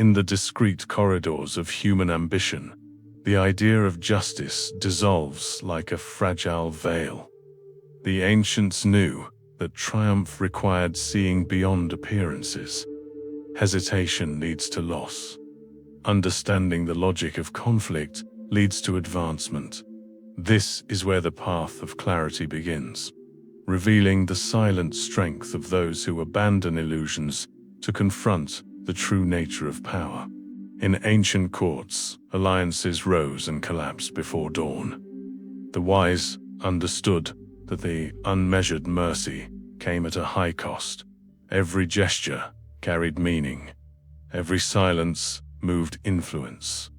In the discrete corridors of human ambition, the idea of justice dissolves like a fragile veil. The ancients knew that triumph required seeing beyond appearances. Hesitation leads to loss. Understanding the logic of conflict leads to advancement. This is where the path of clarity begins, revealing the silent strength of those who abandon illusions to confront the true nature of power. In ancient courts, alliances rose and collapsed before dawn. The wise understood that the unmeasured mercy came at a high cost. Every gesture carried meaning. Every silence moved influence.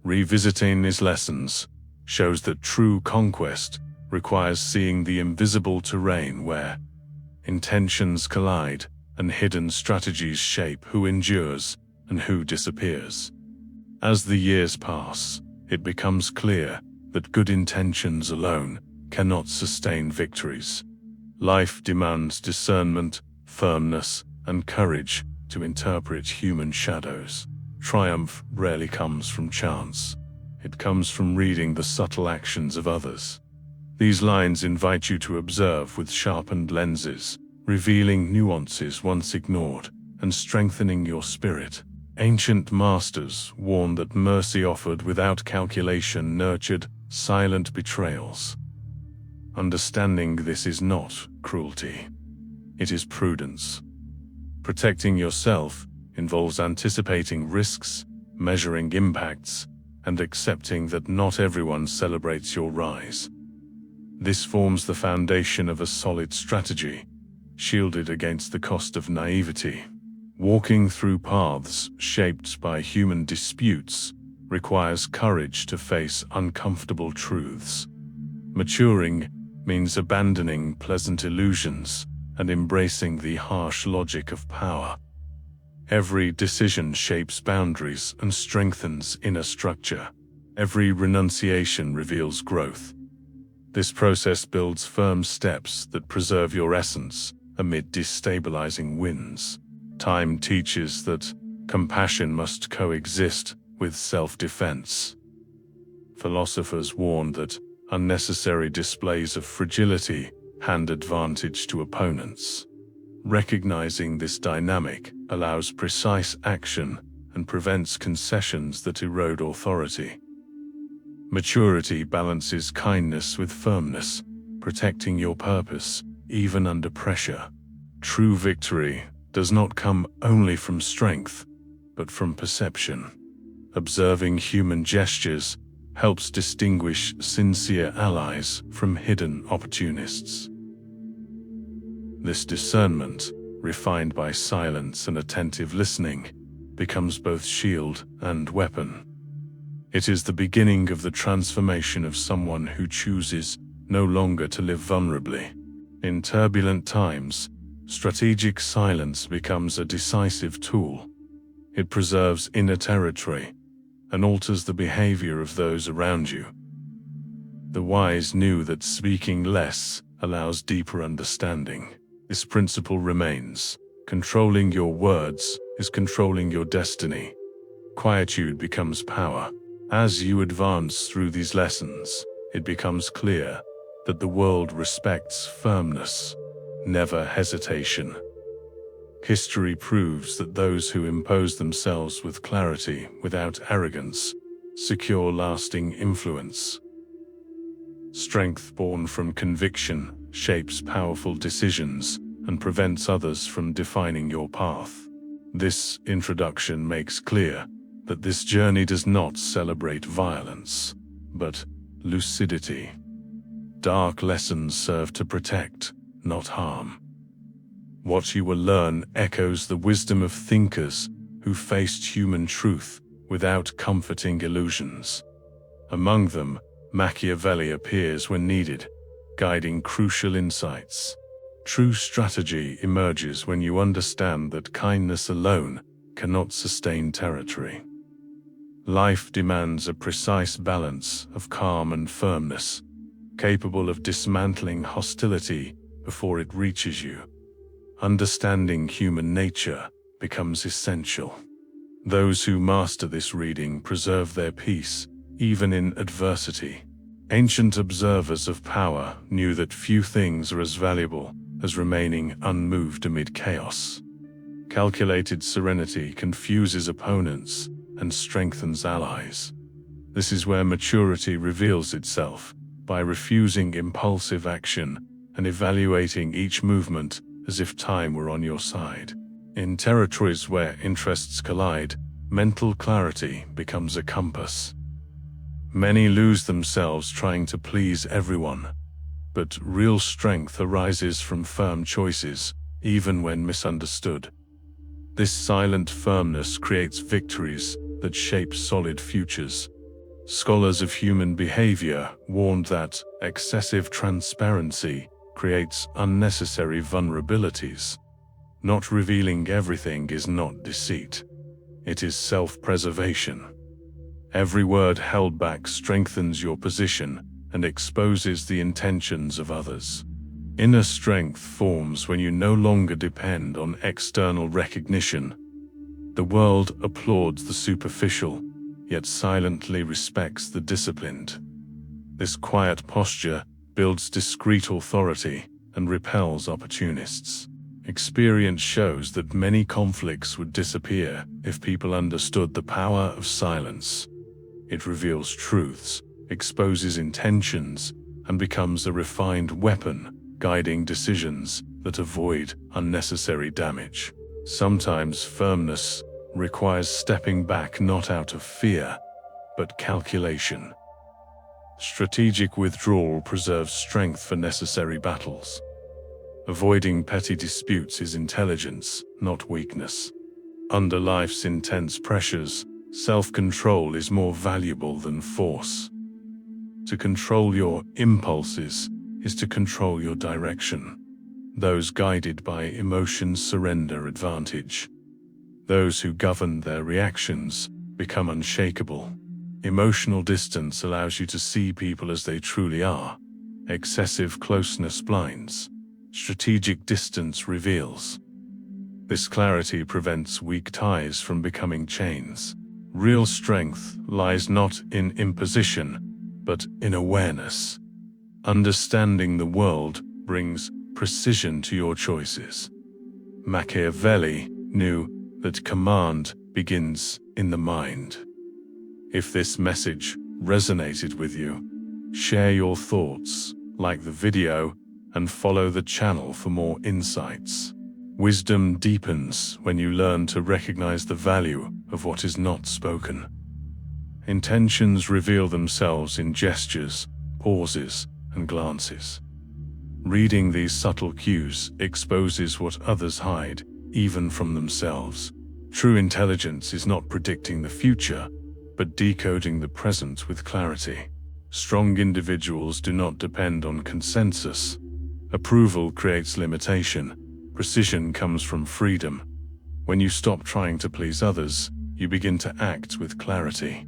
Revisiting these lessons shows that true conquest requires seeing the invisible terrain where intentions collide and hidden strategies shape who endures and who disappears. As the years pass, it becomes clear that good intentions alone cannot sustain victories. Life demands discernment, firmness, and courage to interpret human shadows. Triumph rarely comes from chance. It comes from reading the subtle actions of others. These lines invite you to observe with sharpened lenses, revealing nuances once ignored and strengthening your spirit. Ancient masters warned that mercy offered without calculation nurtured silent betrayals. Understanding this is not cruelty. It is prudence. Protecting yourself involves anticipating risks, measuring impacts, and accepting that not everyone celebrates your rise. This forms the foundation of a solid strategy, shielded against the cost of naivety. Walking through paths shaped by human disputes requires courage to face uncomfortable truths. Maturing means abandoning pleasant illusions and embracing the harsh logic of power. Every decision shapes boundaries and strengthens inner structure. Every renunciation reveals growth. This process builds firm steps that preserve your essence amid destabilizing winds. Time teaches that compassion must coexist with self-defense. Philosophers warned that unnecessary displays of fragility hand advantage to opponents. Recognizing this dynamic allows precise action and prevents concessions that erode authority. Maturity balances kindness with firmness, protecting your purpose even under pressure. True victory does not come only from strength, but from perception. Observing human gestures helps distinguish sincere allies from hidden opportunists. This discernment, refined by silence and attentive listening, becomes both shield and weapon. It is the beginning of the transformation of someone who chooses no longer to live vulnerably. In turbulent times, strategic silence becomes a decisive tool. It preserves inner territory and alters the behavior of those around you. The wise knew that speaking less allows deeper understanding. This principle remains. Controlling your words is controlling your destiny. Quietude becomes power. As you advance through these lessons, it becomes clear that the world respects firmness, never hesitation. History proves that those who impose themselves with clarity without arrogance secure lasting influence. Strength born from conviction shapes powerful decisions and prevents others from defining your path. This introduction makes clear that this journey does not celebrate violence, but lucidity. Dark lessons serve to protect, not harm. What you will learn echoes the wisdom of thinkers who faced human truth without comforting illusions. Among them, Machiavelli appears when needed, guiding crucial insights. True strategy emerges when you understand that kindness alone cannot sustain territory. Life demands a precise balance of calm and firmness, capable of dismantling hostility before it reaches you. Understanding human nature becomes essential. Those who master this reading preserve their peace, even in adversity. Ancient observers of power knew that few things are as valuable as remaining unmoved amid chaos. Calculated serenity confuses opponents and strengthens allies. This is where maturity reveals itself, by refusing impulsive action and evaluating each movement as if time were on your side. In territories where interests collide, mental clarity becomes a compass. Many lose themselves trying to please everyone, but real strength arises from firm choices, even when misunderstood. This silent firmness creates victories that shape solid futures. Scholars of human behavior warned that excessive transparency creates unnecessary vulnerabilities. Not revealing everything is not deceit. It is self-preservation. Every word held back strengthens your position and exposes the intentions of others. Inner strength forms when you no longer depend on external recognition. The world applauds the superficial, yet silently respects the disciplined. This quiet posture builds discreet authority and repels opportunists. Experience shows that many conflicts would disappear if people understood the power of silence. It reveals truths, exposes intentions, and becomes a refined weapon, guiding decisions that avoid unnecessary damage. Sometimes firmness requires stepping back not out of fear, but calculation. Strategic withdrawal preserves strength for necessary battles. Avoiding petty disputes is intelligence, not weakness. Under life's intense pressures, self-control is more valuable than force. To control your impulses is to control your direction. Those guided by emotions surrender advantage. Those who govern their reactions become unshakable. Emotional distance allows you to see people as they truly are. Excessive closeness blinds. Strategic distance reveals. This clarity prevents weak ties from becoming chains. Real strength lies not in imposition, but in awareness. Understanding the world brings precision to your choices. Machiavelli knew that command begins in the mind. If this message resonated with you, share your thoughts, like the video, and follow the channel for more insights. Wisdom deepens when you learn to recognize the value of what is not spoken. Intentions reveal themselves in gestures, pauses, and glances. Reading these subtle cues exposes what others hide, even from themselves. True intelligence is not predicting the future, but decoding the present with clarity. Strong individuals do not depend on consensus. Approval creates limitation. Precision comes from freedom. When you stop trying to please others, you begin to act with clarity.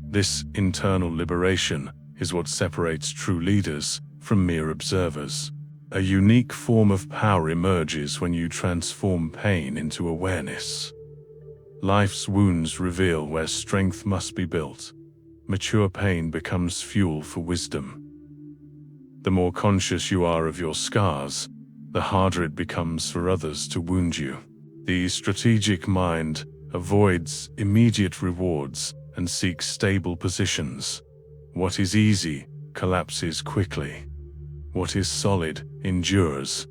This internal liberation is what separates true leaders from mere observers. A unique form of power emerges when you transform pain into awareness. Life's wounds reveal where strength must be built. Mature pain becomes fuel for wisdom. The more conscious you are of your scars, the harder it becomes for others to wound you. The strategic mind avoids immediate rewards and seeks stable positions. What is easy collapses quickly. What is solid endures.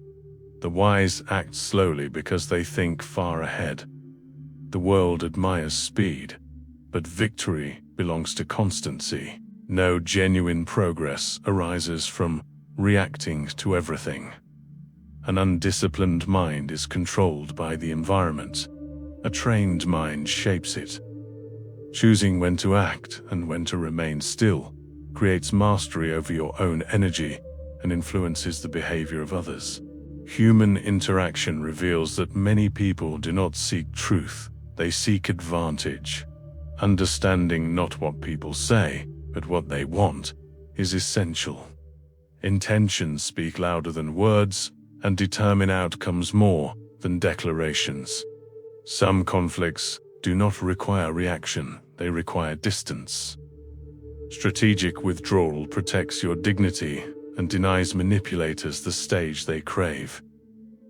The wise act slowly because they think far ahead. The world admires speed, but victory belongs to constancy. No genuine progress arises from reacting to everything. An undisciplined mind is controlled by the environment. A trained mind shapes it. Choosing when to act and when to remain still creates mastery over your own energy and influences the behavior of others. Human interaction reveals that many people do not seek truth, they seek advantage. Understanding not what people say, but what they want, is essential. Intentions speak louder than words and determine outcomes more than declarations. Some conflicts do not require reaction, they require distance. Strategic withdrawal protects your dignity and denies manipulators the stage they crave.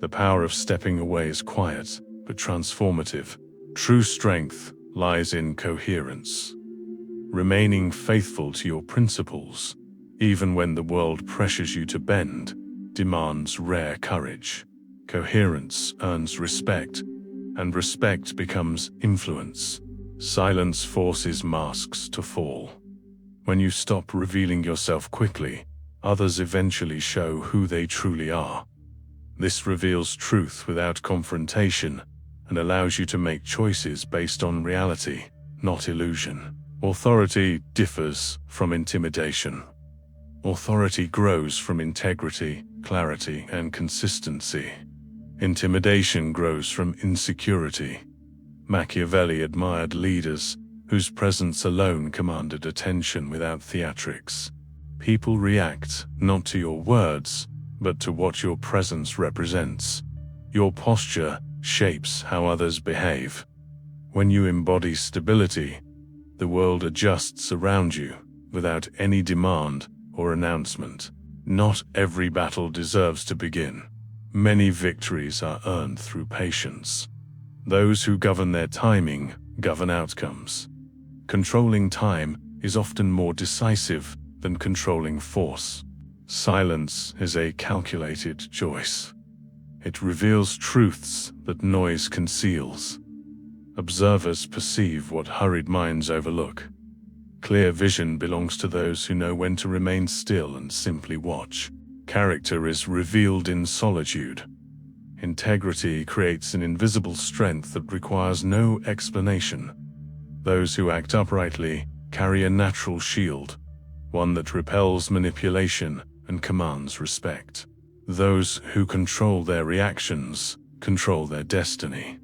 The power of stepping away is quiet, but transformative. True strength lies in coherence. Remaining faithful to your principles, even when the world pressures you to bend, demands rare courage. Coherence earns respect, and respect becomes influence. Silence forces masks to fall. When you stop revealing yourself quickly, others eventually show who they truly are. This reveals truth without confrontation and allows you to make choices based on reality, not illusion. Authority differs from intimidation. Authority grows from integrity, clarity, and consistency. Intimidation grows from insecurity. Machiavelli admired leaders whose presence alone commanded attention without theatrics. People react not to your words, but to what your presence represents. Your posture shapes how others behave. When you embody stability, the world adjusts around you without any demand or announcement. Not every battle deserves to begin. Many victories are earned through patience. Those who govern their timing govern outcomes. Controlling time is often more decisive than controlling force. Silence is a calculated choice. It reveals truths that noise conceals. Observers perceive what hurried minds overlook. Clear vision belongs to those who know when to remain still and simply watch. Character is revealed in solitude. Integrity creates an invisible strength that requires no explanation. Those who act uprightly carry a natural shield, one that repels manipulation and commands respect. Those who control their reactions control their destiny.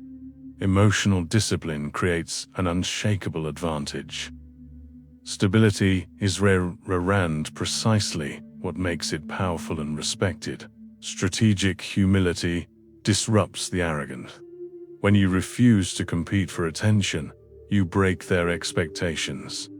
Emotional discipline creates an unshakable advantage. Stability is rare and precisely what makes it powerful and respected. Strategic humility disrupts the arrogant. When you refuse to compete for attention, you break their expectations.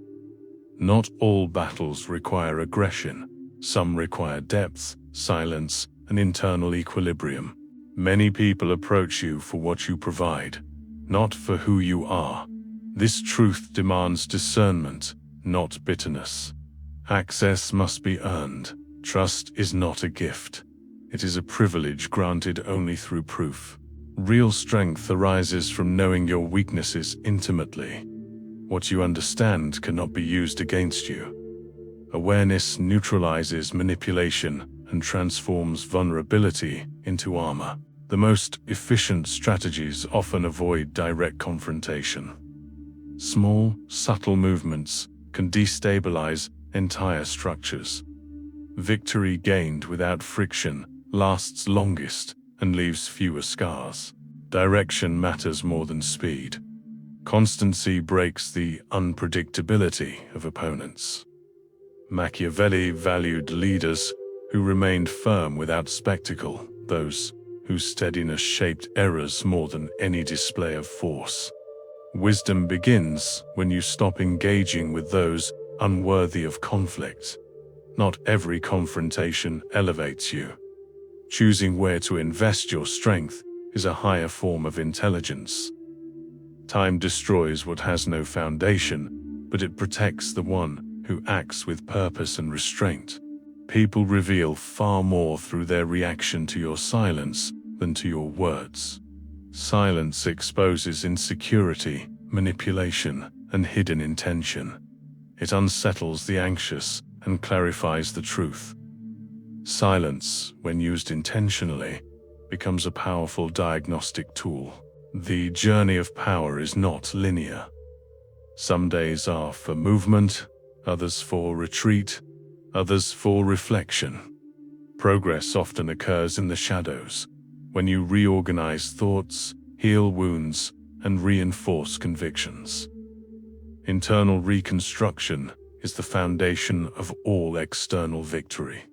Not all battles require aggression. Some require depth, silence, and internal equilibrium. Many people approach you for what you provide, not for who you are. This truth demands discernment, not bitterness. Access must be earned. Trust is not a gift. It is a privilege granted only through proof. Real strength arises from knowing your weaknesses intimately. What you understand cannot be used against you. Awareness neutralizes manipulation and transforms vulnerability into armor. The most efficient strategies often avoid direct confrontation. Small, subtle movements can destabilize entire structures. Victory gained without friction lasts longest and leaves fewer scars. Direction matters more than speed. Constancy breaks the unpredictability of opponents. Machiavelli valued leaders who remained firm without spectacle, those whose steadiness shaped errors more than any display of force. Wisdom begins when you stop engaging with those unworthy of conflict. Not every confrontation elevates you. Choosing where to invest your strength is a higher form of intelligence. Time destroys what has no foundation, but it protects the one who acts with purpose and restraint. People reveal far more through their reaction to your silence than to your words. Silence exposes insecurity, manipulation, and hidden intention. It unsettles the anxious and clarifies the truth. Silence, when used intentionally, becomes a powerful diagnostic tool. The journey of power is not linear. Some days are for movement, others for retreat, others for reflection. Progress often occurs in the shadows, when you reorganize thoughts, heal wounds, and reinforce convictions. Internal reconstruction is the foundation of all external victory.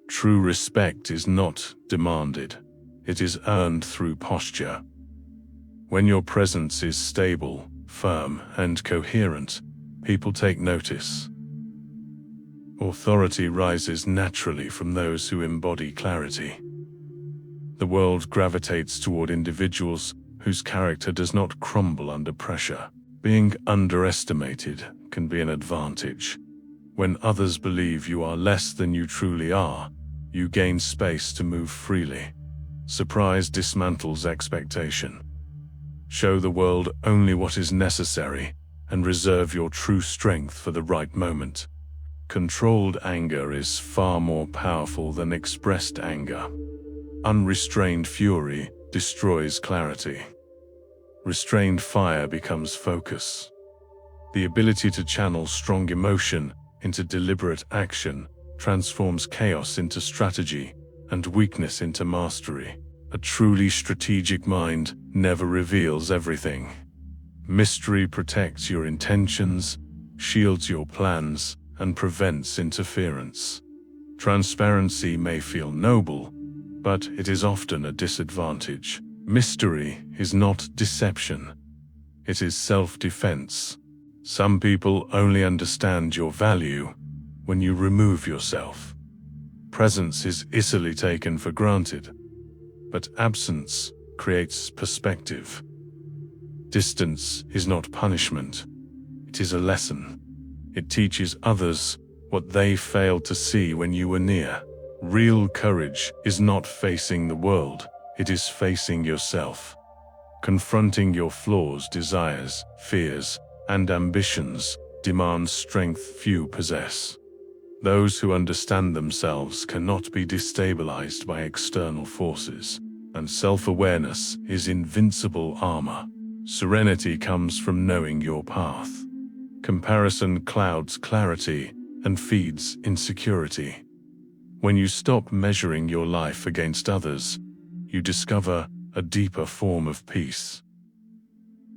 True respect is not demanded, it is earned through posture. When your presence is stable, firm and coherent, people take notice. Authority rises naturally from those who embody clarity. The world gravitates toward individuals whose character does not crumble under pressure. Being underestimated can be an advantage. When others believe you are less than you truly are, you gain space to move freely. Surprise dismantles expectation. Show the world only what is necessary and reserve your true strength for the right moment. Controlled anger is far more powerful than expressed anger. Unrestrained fury destroys clarity. Restrained fire becomes focus. The ability to channel strong emotion into deliberate action transforms chaos into strategy and weakness into mastery. A truly strategic mind never reveals everything. Mystery protects your intentions, shields your plans, and prevents interference. Transparency may feel noble, but it is often a disadvantage. Mystery is not deception. It is self-defense. Some people only understand your value when you remove yourself. Presence is easily taken for granted, but absence creates perspective. Distance is not punishment. It is a lesson. It teaches others what they failed to see when you were near. Real courage is not facing the world, it is facing yourself. Confronting your flaws, desires, fears, and ambitions demands strength few possess. Those who understand themselves cannot be destabilized by external forces, and self-awareness is invincible armor. Serenity comes from knowing your path. Comparison clouds clarity and feeds insecurity. When you stop measuring your life against others, you discover a deeper form of peace.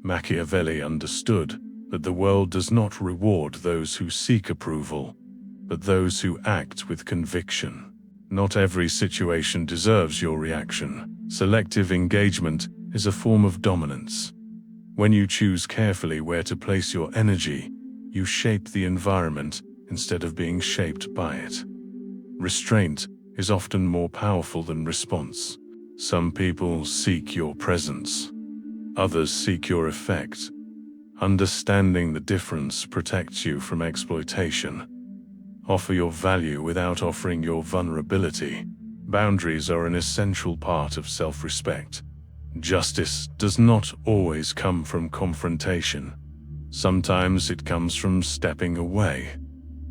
Machiavelli understood that the world does not reward those who seek approval, but those who act with conviction. Not every situation deserves your reaction. Selective engagement is a form of dominance. When you choose carefully where to place your energy, you shape the environment instead of being shaped by it. Restraint is often more powerful than response. Some people seek your presence. Others seek your effect. Understanding the difference protects you from exploitation. Offer your value without offering your vulnerability. Boundaries are an essential part of self-respect. Justice does not always come from confrontation. Sometimes it comes from stepping away.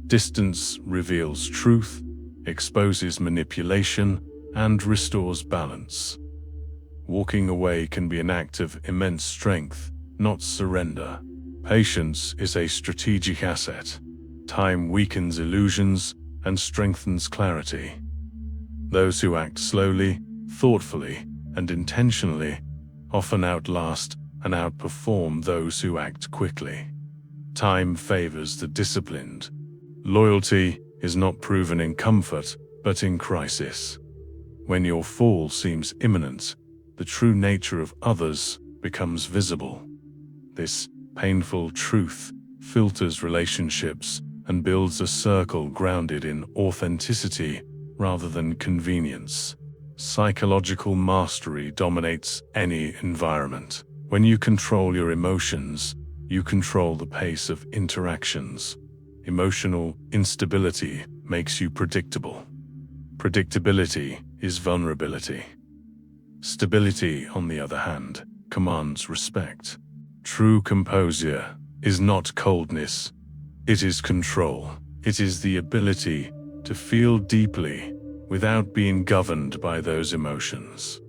Distance reveals truth, exposes manipulation, and restores balance. Walking away can be an act of immense strength, not surrender. Patience is a strategic asset. Time weakens illusions and strengthens clarity. Those who act slowly, thoughtfully, and intentionally often outlast and outperform those who act quickly. Time favors the disciplined. Loyalty is not proven in comfort, but in crisis. When your fall seems imminent, the true nature of others becomes visible. This painful truth filters relationships and builds a circle grounded in authenticity rather than convenience. Psychological mastery dominates any environment. When you control your emotions, you control the pace of interactions. Emotional instability makes you predictable. Predictability is vulnerability. Stability, on the other hand, commands respect. True composure is not coldness, it is control. It is the ability to feel deeply without being governed by those emotions.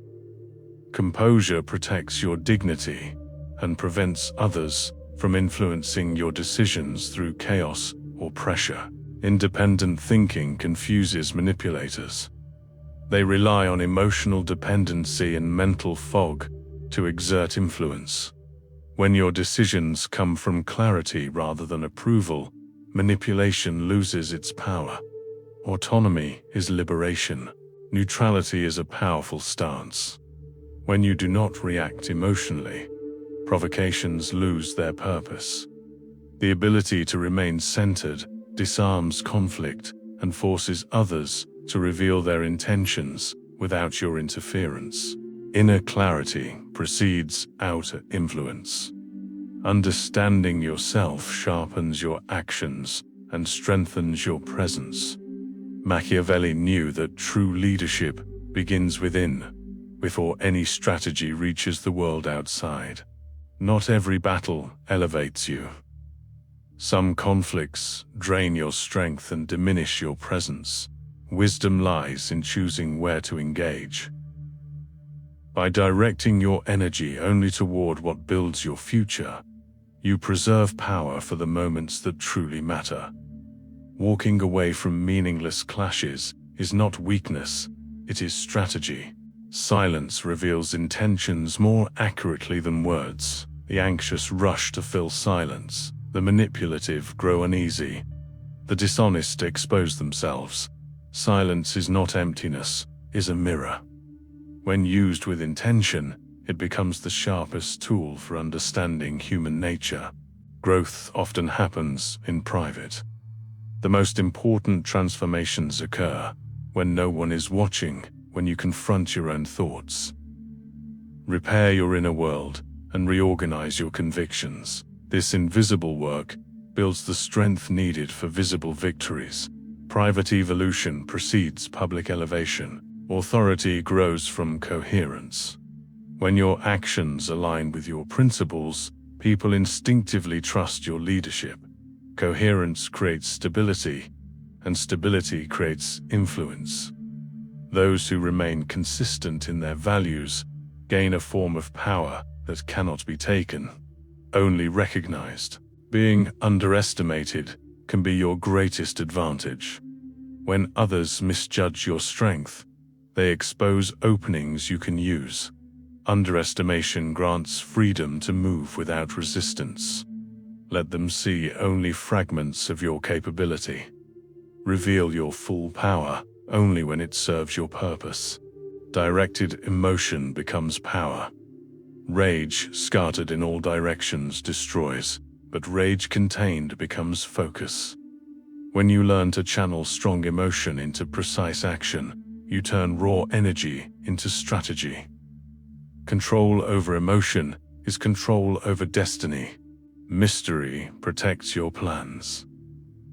Composure protects your dignity and prevents others from influencing your decisions through chaos or pressure. Independent thinking confuses manipulators. They rely on emotional dependency and mental fog to exert influence. When your decisions come from clarity rather than approval, manipulation loses its power. Autonomy is liberation. Neutrality is a powerful stance. When you do not react emotionally, provocations lose their purpose. The ability to remain centered disarms conflict and forces others to reveal their intentions without your interference. Inner clarity precedes outer influence. Understanding yourself sharpens your actions and strengthens your presence. Machiavelli knew that true leadership begins within, before any strategy reaches the world outside. Not every battle elevates you. Some conflicts drain your strength and diminish your presence. Wisdom lies in choosing where to engage. By directing your energy only toward what builds your future, you preserve power for the moments that truly matter. Walking away from meaningless clashes is not weakness, it is strategy. Silence reveals intentions more accurately than words. The anxious rush to fill silence. The manipulative grow uneasy. The dishonest expose themselves. Silence is not emptiness, it is a mirror. When used with intention, it becomes the sharpest tool for understanding human nature. Growth often happens in private. The most important transformations occur when no one is watching, when you confront your own thoughts. Repair your inner world and reorganize your convictions. This invisible work builds the strength needed for visible victories. Private evolution precedes public elevation. Authority grows from coherence. When your actions align with your principles, people instinctively trust your leadership. Coherence creates stability, and stability creates influence. Those who remain consistent in their values gain a form of power that cannot be taken, only recognized. Being underestimated can be your greatest advantage. When others misjudge your strength, they expose openings you can use. Underestimation grants freedom to move without resistance. Let them see only fragments of your capability. Reveal your full power only when it serves your purpose. Directed emotion becomes power. Rage scattered in all directions destroys, but rage contained becomes focus. When you learn to channel strong emotion into precise action, you turn raw energy into strategy. Control over emotion is control over destiny. Mystery protects your plans.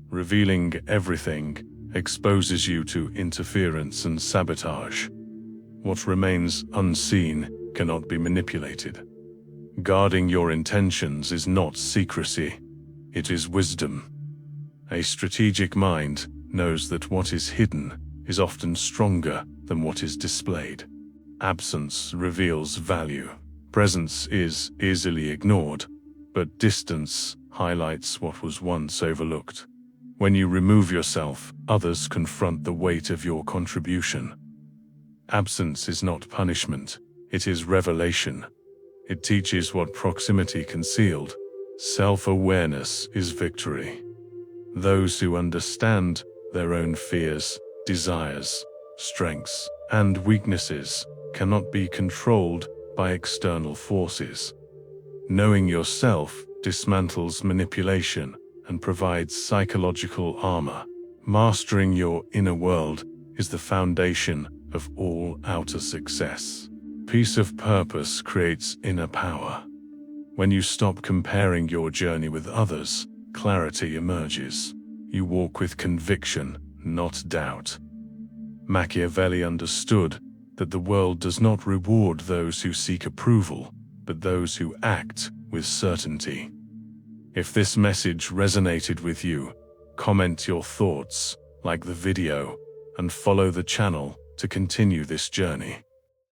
Revealing everything exposes you to interference and sabotage. What remains unseen cannot be manipulated. Guarding your intentions is not secrecy, it is wisdom. A strategic mind knows that what is hidden is often stronger than what is displayed. Absence reveals value. Presence is easily ignored, but distance highlights what was once overlooked. When you remove yourself, others confront the weight of your contribution. Absence is not punishment, it is revelation. It teaches what proximity concealed. Self-awareness is victory. Those who understand their own fears, desires, strengths, and weaknesses cannot be controlled by external forces. Knowing yourself dismantles manipulation and provides psychological armor. Mastering your inner world is the foundation of all outer success. Peace of purpose creates inner power. When you stop comparing your journey with others, clarity emerges. You walk with conviction, not doubt. Machiavelli understood that the world does not reward those who seek approval, but those who act with certainty. If this message resonated with you, comment your thoughts, like the video, and follow the channel to continue this journey.